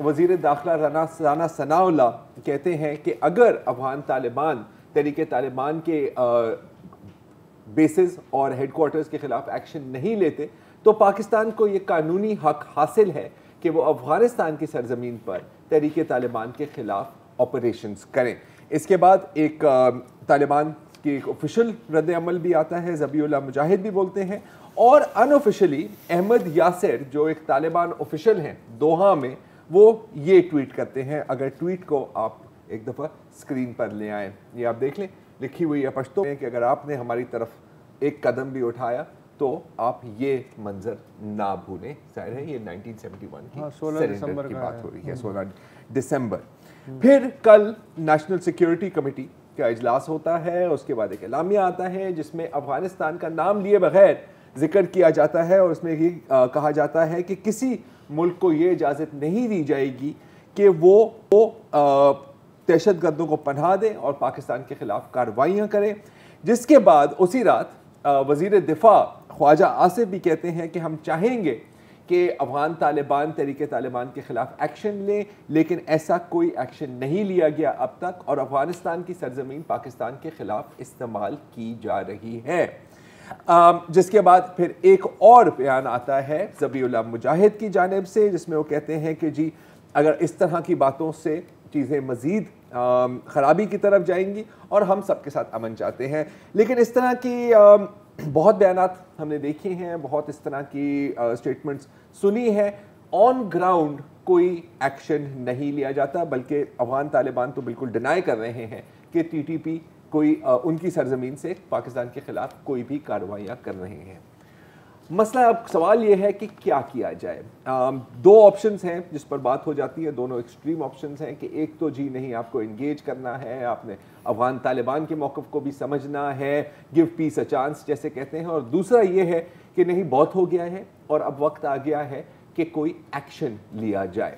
وزیر داخلہ رانا ثناءاللہ کہتے ہیں کہ اگر افغان طالبان تحریک طالبان کے بیسز اور ہیڈ کوارٹرز کے خلاف ایکشن نہیں لیتے تو پاکستان کو یہ قانونی حق حاصل ہے کہ وہ افغانستان کی سرزمین پر تحریک طالبان کے خلاف آپریشنز کریں۔ اس کے بعد ایک طالبان کی ایک آفیشل رد عمل بھی آتا ہے، ذبیح اللہ مجاہد بھی بولتے ہیں، اور ان آفیشلی احمد یاسر جو ایک طالبان آفیشل ہیں دوحہ میں، وہ یہ ٹویٹ کرتے ہیں۔ اگر ٹویٹ کو آپ ایک دفعہ سکرین پر لے آئیں، یہ آپ دیکھ لیں، لکھی ہوئی ہے پشتو میں کہ اگر آپ نے ہماری طرف ایک قدم بھی اٹھایا تو آپ یہ منظر نہ بھولیں۔ ظاہر ہے یہ 1971 کی سرنڈر کی بات ہو رہی ہے، 16 دسمبر۔ پھر کل نیشنل سیکیورٹی کمیٹی کا اجلاس ہوتا ہے، اس کے بعد ایک اعلامیہ آتا ہے جس میں افغانستان کا نام لیے بغیر ذکر کیا جاتا ہے، اور اس میں یہ کہا جاتا ہے کہ کسی ملک کو یہ اجازت نہیں دی جائے گی کہ وہ دہشت گردوں کو پناہ دے اور پاکستان کے خلاف کارروائیاں کرے۔ جس کے بعد اسی رات وزیر دفاع خواجہ آصف بھی کہتے ہیں کہ ہم چاہیں گے کہ افغان طالبان تحریک طالبان کے خلاف ایکشن لیں، لیکن ایسا کوئی ایکشن نہیں لیا گیا اب تک، اور افغانستان کی سرزمین پاکستان کے خلاف استعمال کی جا رہی ہے۔ جس کے بعد پھر ایک اور بیان آتا ہے ذبیح اللہ مجاہد کی جانب سے، جس میں وہ کہتے ہیں کہ جی اگر اس طرح کی باتوں سے چیزیں مزید خرابی کی طرف جائیں گی اور ہم سب کے ساتھ امن چاہتے ہیں، لیکن اس طرح کی بہت بیانات ہم نے دیکھے ہیں، بہت اس طرح کی سٹیٹمنٹس سنی ہے، آن گراؤنڈ کوئی ایکشن نہیں لیا جاتا، بلکہ افغان طالبان تو بالکل ڈینائی کر رہے ہیں کہ ٹی ٹی پی کوئی ان کی سرزمین سے پاکستان کے خلاف کوئی بھی کارروائیاں کر رہے ہیں۔ مسئلہ اب سوال یہ ہے کہ کیا کیا جائے۔ دو آپشنز ہیں جس پر بات ہو جاتی ہے، دونوں ایکسٹریم آپشنز ہیں کہ ایک تو جی نہیں، آپ کو انگیج کرنا ہے، آپ نے افغان طالبان کے موقف کو بھی سمجھنا ہے، گیو پیس اے چانس جیسے کہتے ہیں، اور دوسرا یہ ہے کہ نہیں بہت ہو گیا ہے اور اب وقت آ گیا ہے کہ کوئی ایکشن لیا جائے۔